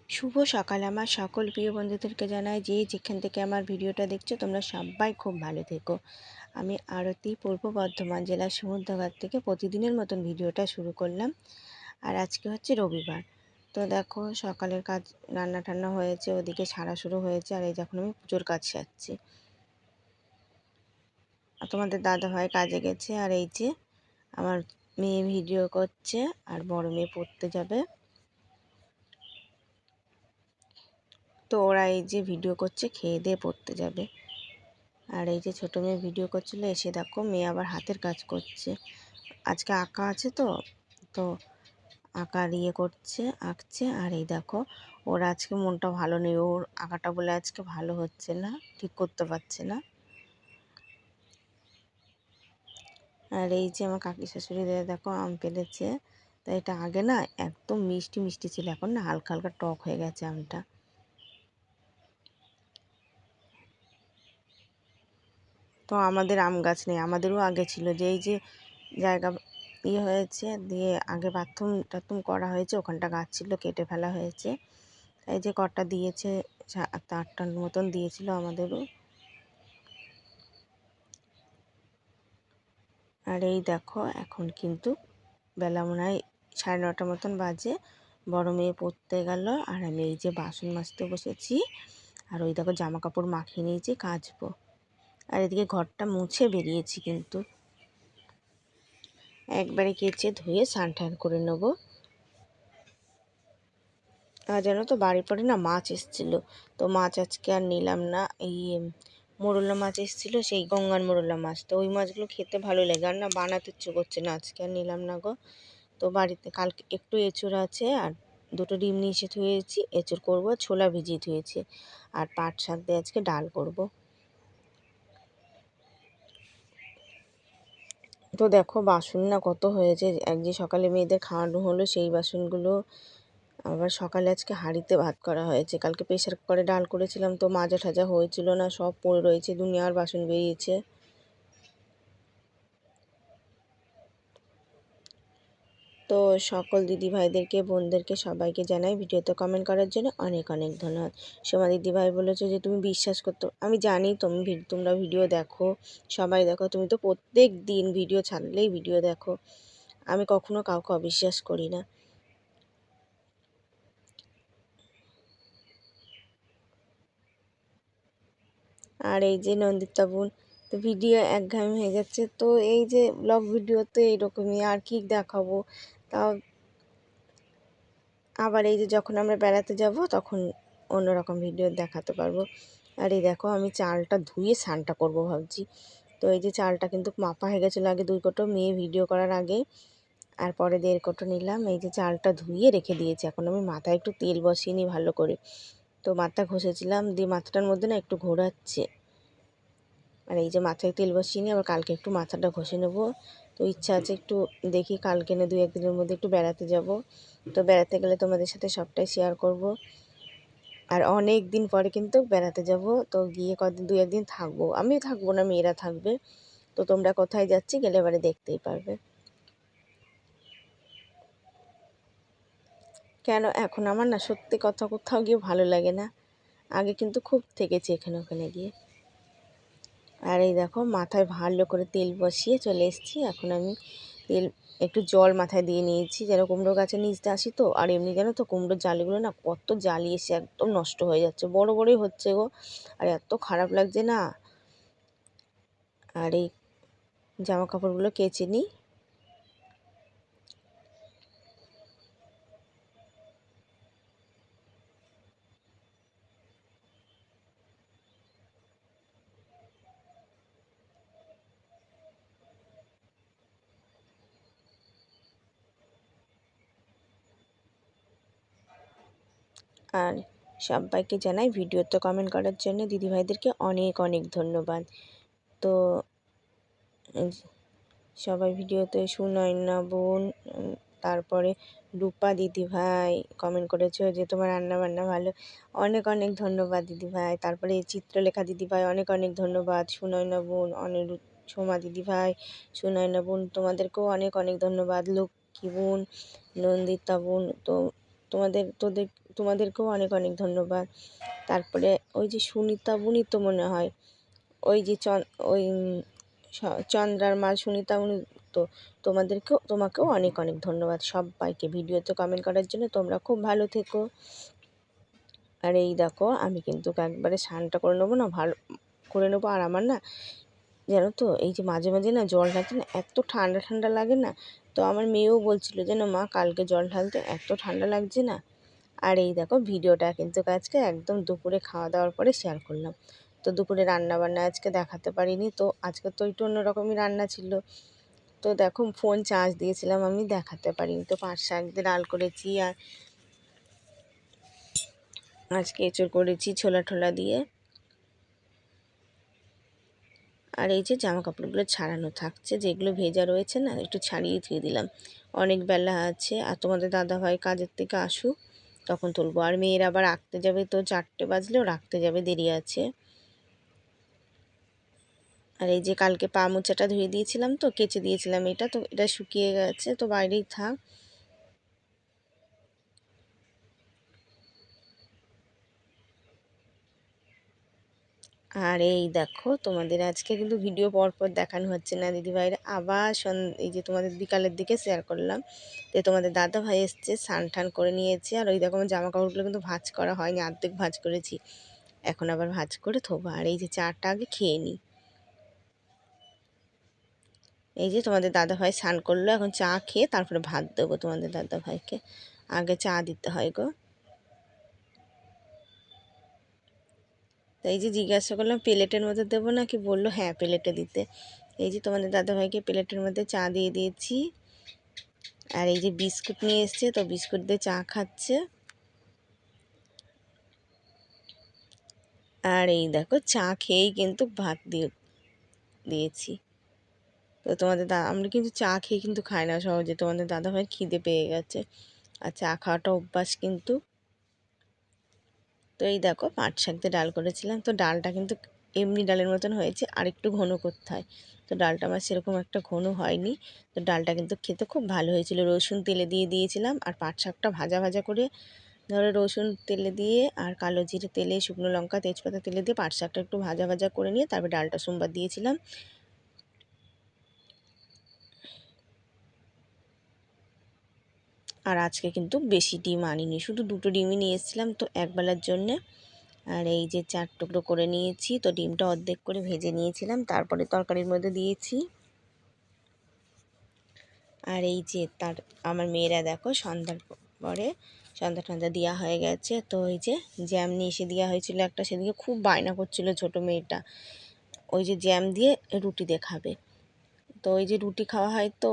শুভ সকাল আমার সকল প্রিয় বন্ধুদেরকে জানাই যে যেখান থেকে আমার ভিডিওটা দেখছো তোমরা সবাই খুব ভালো থেকো। আমি আরতি পূর্ব বর্ধমান জেলার সমুদ্রঘাট থেকে প্রতিদিনের মতন ভিডিওটা শুরু করলাম। আর আজকে হচ্ছে রবিবার। তো দেখো সকালের কাজ রান্না টান্না হয়েছে, ওদিকে ছাড়া শুরু হয়েছে, আর এই যখন আমি পুজোর কাজ সারছি। আর তোমাদের দাদা ভাই কাজে গেছে, আর এই যে আমার মেয়ে ভিডিও করছে, আর বড় মেয়ে পড়তে যাবে। তো ওরা এই যে ভিডিও করছে, খেয়ে দিয়ে পড়তে যাবে। আর এই যে ছোটো মেয়ে ভিডিও করছিল, এসে দেখো মেয়ে আবার হাতের কাজ করছে। আজকে আঁকা আছে তো তো আঁকার করছে, আঁকছে। আর এই দেখো ওর আজকে মনটা ভালো নেই, ওর আঁকাটা বলে আজকে ভালো হচ্ছে না, ঠিক করতে পারছে না। আর এই যে আমার কাকি শাশুড়ি দেখো আম পেড়েছে। তো এটা আগে না একদম মিষ্টি মিষ্টি ছিল, এখন না হালকা হালকা টক হয়ে গেছে আমটা। তো আমাদের আম গাছ নেই, আমাদেরও আগে ছিল, যে এই যে জায়গা হয়েছে দিয়ে আগে বাথরুম টাথরুম করা হয়েছে, ওখানটা গাছ ছিল কেটে ফেলা হয়েছে। এই যে কটা দিয়েছে, 7-8টার মতন দিয়েছিল আমাদেরও। আর এই দেখো এখন কিন্তু বেলা মনে হয় 9:30 মতন বাজে। বড় মেয়ে পড়তে গেল, আর আমি এই যে বাসন মাজতে বসেছি। আর ওই দেখো জামা কাপড় মাখিয়ে নিয়েছি, কাচবো। আর এদিকে ঘরটা মুছে বেরিয়েছি, কিন্তু একবারে কেচে ধুয়ে স্নান টান করে নেবো। আর জানো তো বাড়ির পরে না মাছ এসেছিলো, তো মাছ আজকে আর নিলাম না। এই মোরলা মাছ এসেছিলো, সেই গঙ্গার মোরলা মাছ, তো ওই মাছগুলো খেতে ভালো লাগে, আর না বানাতে ইচ্ছে করছে না, আজকে আর নিলাম না গো। তো বাড়িতে কালকে একটু এঁচুড় আছে, আর দুটো ডিম নিয়ে এসে ধুয়েছি, এঁচুড় করবো, ছোলা ভিজিয়ে ধুয়েছি। আর পাট শাক দিয়ে আজকে ডাল করব। তো দেখো বাসন না কত হয়েছে, এক যে সকালে মেয়েদের খাওয়ানো হলো সেই বাসনগুলো। আবার সকালে আজকে হাঁড়িতে ভাত করা হয়েছে, কালকে প্রেশার কুকারে ডাল করেছিলাম, তো মাজা ঠাজা হয়েছিল না, সব পড়ে রয়েছে, দুনিয়ার বাসন বেরিয়েছে। তো সকল দিদিভাইদেরকে বোনদেরকে সবাইকে জানাই ভিডিওতে কমেন্ট করার জন্য অনেক অনেক ধন্যবাদ। সোমা দিদিভাই বলেছো যে তুমি বিশ্বাস করতো, আমি জানি তোমরা ভিডিও দেখো, সবাই দেখো, তুমি তো প্রত্যেক দিন ভিডিও ছাড়লেই ভিডিও দেখো, আমি কখনো কাউকে অবিশ্বাস করি না। আর এই যে নন্দিতা বোন, তো ভিডিও একঘেয়েমি হয়ে যাচ্ছে, তো এই যে ব্লগ ভিডিওতে এইরকমই, আর কি দেখাবো। তাও আবার এই যে যখন আমরা বেড়াতে যাব তখন অন্যরকম ভিডিও দেখাতে পারবো। আর এই দেখো আমি চালটা ধুয়ে স্নানটা করবো ভাবছি। তো এই যে চালটা কিন্তু মাপা হয়ে গেছিলো আগে 2 কোটো, মেয়ে ভিডিও করার আগে, আর পরে 1.5 কোটো নিলাম। এই যে চালটা ধুয়ে রেখে দিয়েছি, এখন আমি মাথায় একটু তেল বসিয়ে নিই ভালো করে। তো মাথা ঘষেছিলাম, দিয়ে মাথাটার মধ্যে না একটু ঘোরাচ্ছে। আর এই যে মাথায় তেল বসিয়ে নিয়ে আবার কালকে একটু মাথাটা ঘষে নেবো। তো ইচ্ছা আছে একটু, দেখি কালকে না 2-1 দিনের মধ্যে একটু বেড়াতে যাব। তো বেড়াতে গেলে তোমাদের সাথে সবটাই শেয়ার করব। আর অনেক দিন পরে কিন্তু বেড়াতে যাব, তো গিয়ে কদিন 2-1 দিন থাকবো, আমি থাকবো না, মেয়েরা থাকবে। তো তোমরা কোথায় যাচ্ছি গেলে এবারে দেখতেই পারবে। কেন এখন আমার না সত্যি কথা কোথাও গিয়ে ভালো লাগে না, আগে কিন্তু খুব থেকেছি এখানে ওখানে গিয়ে। আর এই দেখো মাথায় ভালো করে তেল বসিয়ে চলে এসেছি, এখন আমি তেল একটু জল মাথায় দিয়ে নিয়েছি, যেন কুমড়ো গাছের নিচ দিয়ে আসি তো। আর এমনি জানো তো কুমড়োর জালিগুলো না কত জালি এসে একদম নষ্ট হয়ে যাচ্ছে, বড় বড়ই হচ্ছে গো, আর এত খারাপ লাগছে না। আর এই জামা কাপড়গুলো কেচে নিই। আর সবাইকে জানাই ভিডিওতে কমেন্ট করার জন্য, দিদিভাইদেরকে অনেক অনেক ধন্যবাদ। তো সবাই ভিডিওতে সুনয়না বোন, তারপরে রূপা দিদিভাই কমেন্ট করেছো যে তোমার রান্না বান্না ভালো, অনেক অনেক ধন্যবাদ দিদিভাই। তারপরে চিত্রলেখা দিদিভাই অনেক অনেক ধন্যবাদ। সুনয়না বোন, সোমা দিদিভাই, সুনয়না বোন তোমাদেরকেও অনেক অনেক ধন্যবাদ। লক্ষ্মী বোন, নন্দিতা বোন, তো তোমাদেরকেও অনেক অনেক ধন্যবাদ। তারপরে ওই যে সুনিতা বুনি তো মনে হয়, ওই যে ওই চন্দ্রার মা সুনিতা বুনি, তো তোমাকেও অনেক অনেক ধন্যবাদ সবাইকে ভিডিওতে কমেন্ট করার জন্য। তোমরা খুব ভালো থেকো। আর এই দেখো আমি কিন্তু একবারে স্নানটা করে নেবো না, ভালো করে নেবো। আর আমার না জানো তো এই যে মাঝে মাঝে না জল ঢালতে না এত ঠান্ডা ঠান্ডা লাগে না, তো আমার মেয়েও বলছিল যেন মা কালকে জল ঢালতে এত ঠান্ডা লাগছে না। আর এই দেখো ভিডিওটা কিন্তু আজকে একদম দুপুরে খাওয়া দাওয়ার পরে শেয়ার করলাম। তো দুপুরে রান্না বান্না আজকে দেখাতে পারিনি, তো আজকে তো একটু অন্যরকমই রান্না ছিল। তো দেখো ফোন চার্জ দিয়েছিলাম, আমি দেখাতে পারিনি। তো পাঁচ শাক দিয়ে ডাল করেছি, আর আজকে এঁচড় করেছি ছোলা ঠোলা দিয়ে। আর এই যে জামা কাপড়গুলো ছাড়ানো থাকছে, যেগুলো ভেজা রয়েছে না একটু ছাড়িয়ে ধুয়ে দিলাম, অনেক বেলা আছে। আর তোমাদের দাদাভাই কাজের থেকে আসুক তখন তুলবো। আর মেয়ের আবার রাখতে যাবে, তো 4টে বাজলেও রাখতে যাবে, দেরি আছে। আর এই যে কালকে পা মোচাটা ধুয়ে দিয়েছিলাম, তো কেচে দিয়েছিলাম, এটা তো এটা শুকিয়ে গেছে, তো বাইরেই থাক। আর এই দেখো তোমাদের আজকে কিন্তু ভিডিও পরপর দেখানো হচ্ছে না দিদিভাইরা, আবার এই যে তোমাদের বিকালের দিকে শেয়ার করলাম। তো তোমাদের দাদা ভাই এসছে, স্নান টান করে নিয়েছে। আর ওই দেখো আমার জামা কাপড়গুলো কিন্তু ভাঁজ করা হয়নি, অর্ধেক ভাঁজ করেছি, এখন আবার ভাঁজ করে থোবো। আর এই যে চাটা আগে খেয়ে নিই। এই যে তোমাদের দাদা ভাই স্নান করলো, এখন চা খেয়ে তারপরে ভাত দেবো তোমাদের দাদা ভাইকে, আগে চা দিতে হয় গো। তো এই যে জিজ্ঞাসা করলাম প্লেটের মধ্যে দেবো নাকি, বললো হ্যাঁ প্লেটে দিতে। এই যে তোমাদের দাদাভাইকে প্লেটের মধ্যে চা দিয়ে দিয়েছি। আর এই যে বিস্কুট নিয়ে এসছে, তো বিস্কুট দিয়ে চা খাচ্ছে। আর এই দেখো চা খেয়েই কিন্তু ভাত দিয়েছি। তো তোমাদের আমরা কিন্তু চা খেয়ে কিন্তু খাই না সহজে, তোমাদের দাদাভাই খিদে পেয়ে গেছে, আর চা খাওয়াটা অভ্যাস কিন্তু। তো এই দেখো পাট শাক দিয়ে ডাল করেছিলাম, তো ডালটা কিন্তু এমনি ডালের মতন হয়েছে, আর একটু ঘন করতে হয়। তো ডালটা আমার সেরকম একটা ঘন হয়নি, তো ডালটা কিন্তু খেতে খুব ভালো হয়েছিল। রসুন তেলে দিয়ে দিয়েছিলাম, আর পাট শাকটা ভাজা ভাজা করে ধরো রসুন তেলে দিয়ে আর কালো জিরে তেলে, শুকনো লঙ্কা তেজপাতা তেলে দিয়ে পাট শাকটা একটু ভাজা ভাজা করে নিয়ে তারপর ডালটা সোমবার দিয়েছিলাম। আর আজকে কিন্তু বেশি ডিম আনিনি, শুধু 2টো ডিমই নিয়ে এসেছিলাম, তো একবেলার জন্যে। আর এই যে 4 টুকরো করে নিয়েছি, তো ডিমটা অর্ধেক করে ভেজে নিয়েছিলাম, তারপরে তরকারির মধ্যে দিয়েছি। আর এই যে আমার মেয়েরা দেখো সন্ধ্যার পরে সন্ধ্যা টন্ধা দেওয়া হয়ে গেছে, তো ওই যে জ্যাম নিয়ে এসে দেওয়া হয়েছিল একটা, সেদিকে খুব বায়না করছিল ছোট মেয়েটা, ওই যে জ্যাম দিয়ে রুটি দিয়ে খাবে। তো ওই যে রুটি খাওয়া হয়, তো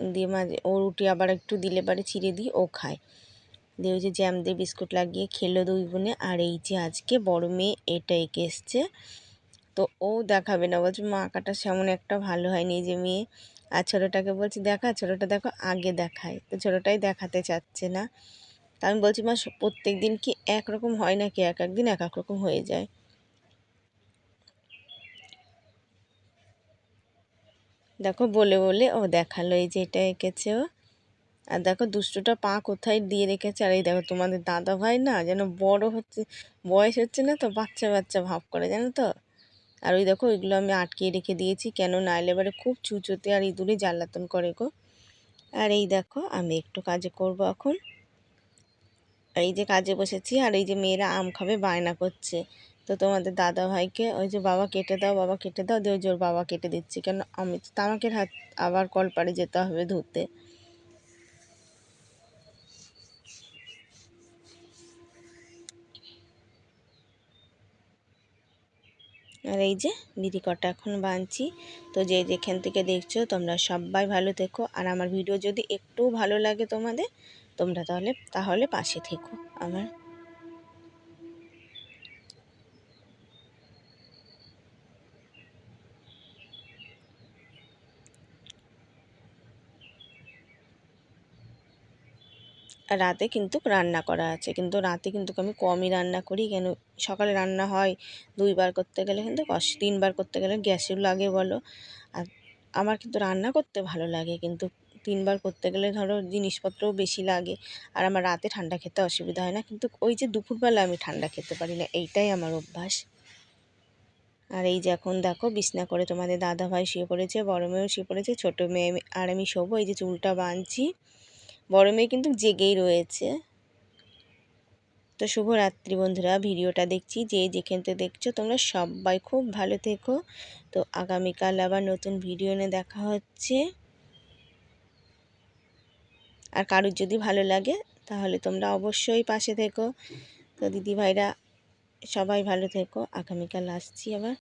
দিয়ে মাঝে ও রুটি আবার একটু দিলে পারে ছিঁড়ে দিই, ও খায়। দিয়ে ওই যে জ্যাম দিয়ে বিস্কুট লাগিয়ে খেলো 2 বোনে। আর এই যে আজকে বড় মেয়ে এটা এঁকে এসছে, তো ও দেখাবে না, বলছে মা আঁকাটা সেমন একটা ভালো হয়নি, যে মেয়ে। আর ছোটোটাকে বলছি দেখা, ছোটোটা দেখো আগে দেখায়, তো ছোটোটাই দেখাতে চাচ্ছে না। তা আমি বলছি মা প্রত্যেক দিন কি একরকম হয় নাকি, এক এক দিন এক এক রকম হয়ে যায়। দেখো বলে বলে ও দেখালো, এই যে এটা এঁকেছে ও। আর দেখো দুষ্টুটা পা কোথায় দিয়ে রেখেছে। আর এই দেখো তোমাদের দাদা ভাই না যেন বড় হচ্ছে, বয়স হচ্ছে না, তো বাচ্চা বাচ্চা ভাব করে জানো তো। আর ওই দেখো ওইগুলো আমি আটকিয়ে রেখে দিয়েছি, কেন নাইলে এবারে খুব চুচোতে আর ইঁদুরে জ্বালাতন করে গো। আর এই দেখো আমি একটু কাজে করব এখন। আর এই যে কাজে বসেছি, আর এই যে মেয়েরা আম খাবে বায়না করছে, তো তোমাদের দাদা ভাইকে ওই যে বাবা কেটে দাও, বাবা কেটে দাও, দিয়ে ওই জোর বাবা কেটে দিচ্ছি, কেন আমি তো তামাকের হাত আবার কলপাড়ে যেতে হবে ধুতে। আর এই যে বিড়ি কটা এখন বাঁধছি। তো যে যেখান থেকে দেখছো তোমরা সবাই ভালো থেকো, আর আমার ভিডিও যদি একটু ভালো লাগে তোমাদের, তোমরা তাহলে পাশে থেকো আমার। আর রাতে কিন্তু রান্না করা আছে, কিন্তু রাতে কিন্তু আমি কমই রান্না করি, কেন সকালে রান্না হয় 2বার করতে গেলে কিন্তু 3বার করতে গেলে গ্যাসও লাগে বলো। আর আমার কিন্তু রান্না করতে ভালো লাগে, কিন্তু 3বার করতে গেলে ধরো জিনিসপত্রও বেশি লাগে, আর আমার রাতে ঠান্ডা খেতে অসুবিধা হয় না, কিন্তু ওই যে দুপুরবেলা আমি ঠান্ডা খেতে পারি না, এইটাই আমার অভ্যাস। আর এই যে এখন দেখো বিছনা করে তোমাদের দাদা ভাই শুয়ে পড়েছে, বড় মেয়েও শুয়ে পড়েছে, ছোটো মেয়ে আর আমি শোবো। এই যে চুলটা বাঁধছি, বড় মেয়ে কিন্তু জেগেই রয়েছে। তো শুভরাত্রি বন্ধুরা, ভিডিওটা দেখছি যে যেখান থেকে দেখছো তোমরা সবাই খুব ভালো থেকো। তো আগামীকাল আবার নতুন ভিডিও নিয়ে দেখা হচ্ছে। আর কারোর যদি ভালো লাগে তাহলে তোমরা অবশ্যই পাশে থেকো। তো দিদিভাইরা সবাই ভালো থেকো, আগামীকাল আসছি আবার।